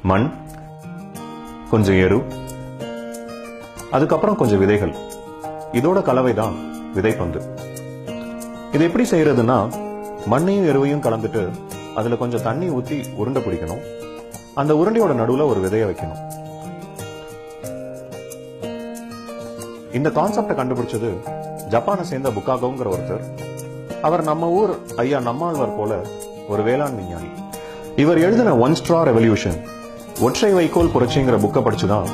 மண், கொஞ்சம் எரு, அதுக்கப்புறம் கொஞ்சம் விதைகள். இதோட கலவைதான் விதைப்பந்து. இது எப்படி செய்யறதுன்னா, மண்ணையும் எருவையும் கலந்துட்டு அதுல கொஞ்சம் தண்ணி ஊத்தி உருண்டை பிடிக்கணும். அந்த உருண்டையோட நடுவுல ஒரு விதைய வைக்கணும். இந்த கான்செப்டை கண்டுபிடிச்சது ஜப்பானை சேர்ந்த புக்காகோங்கிற ஒருத்தர். அவர் நம்ம ஊர் ஐயா நம்மாழ்வார் போல ஒரு வேளாண் விஞ்ஞானி. இவர் எழுதின ஒன் ஸ்ட்ரா ரெவல்யூஷன், ஒற்றை வைக்கோல் புரட்சிங்கிற புக்கை படிச்சுதான்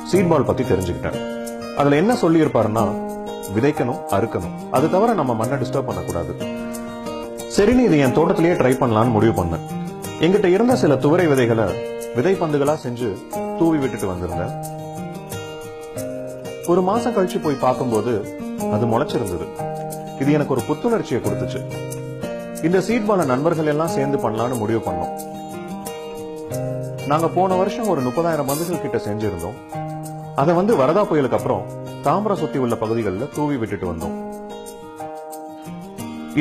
சீட் பால் பத்தி தெரிஞ்சுக்கிட்டேன். அதுல என்ன சொல்லி இருப்பாருன்னா, விதைக்கணும், அறுக்கணும், அது தவிர நம்ம மண்ணை டிஸ்டர்ப் பண்ணக்கூடாது. சரின்னு இது என் தோட்டத்திலேயே ட்ரை பண்ணலான்னு முடிவு பண்ணேன். எங்கிட்ட இருந்த சில துவரை விதைகளை விதைப்பந்துகளா செஞ்சு தூவி விட்டுட்டு வந்திருந்தேன். ஒரு மாசம் கழிச்சு போய் பார்க்கும்போது அது முளைச்சிருந்தது. இது எனக்கு ஒரு புத்துணர்ச்சியை கொடுத்துச்சு. இந்த சீட் பால நண்பர்கள் எல்லாம் சேர்ந்து பண்ணலான்னு முடிவு பண்ணோம். நாங்க போன வருஷம் ஒரு 30,000 பந்துகள் கிட்ட செஞ்சிருந்தோம். அதை வரதா புயலுக்கு அப்புறம் தாம்பரம் சுத்தி உள்ள பகுதிகளில் தூவி விட்டுட்டு வந்தோம்.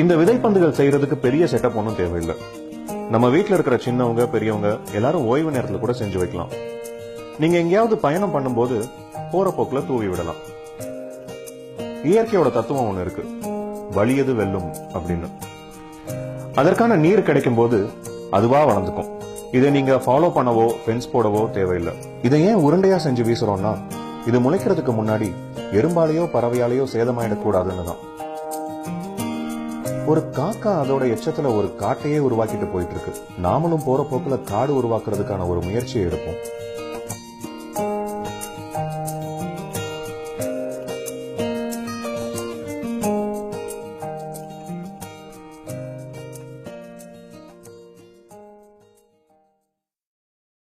இந்த விதைப்பந்துகள் செய்யறதுக்கு பெரிய செட்டப் ஒன்றும் தேவையில்லை. நம்ம வீட்டில் இருக்கிற சின்னவங்க பெரியவங்க எல்லாரும் ஓய்வு நேரத்தில் கூட செஞ்சு வைக்கலாம். நீங்க எங்கேயாவது பயணம் பண்ணும்போது போற போக்குல தூவி விடலாம். இயற்கையோட தத்துவம் ஒண்ணு இருக்கு, வலியது வெல்லும் அப்படின்னு. அதற்கான நீர் கிடைக்கும் போது அதுவா வளர்ந்துக்கும். இதை நீங்க ஃபாலோ பண்ணவோ ஃபென்ஸ் போடவோ தேவையில்லை. இதை ஏன் உருண்டையா செஞ்சு வீசுறோம்னா, இது முளைக்கிறதுக்கு முன்னாடி எறும்பாலேயோ பறவையாலேயோ சேதமாயிடக்கூடாதுன்னு தான். ஒரு காக்கா அதோட எச்சத்துல ஒரு காட்டையே உருவாக்கிட்டு போயிட்டு இருக்கு. நாமளும் போற போக்குல காடு உருவாக்குறதுக்கான ஒரு முயற்சியை எடுப்போம்.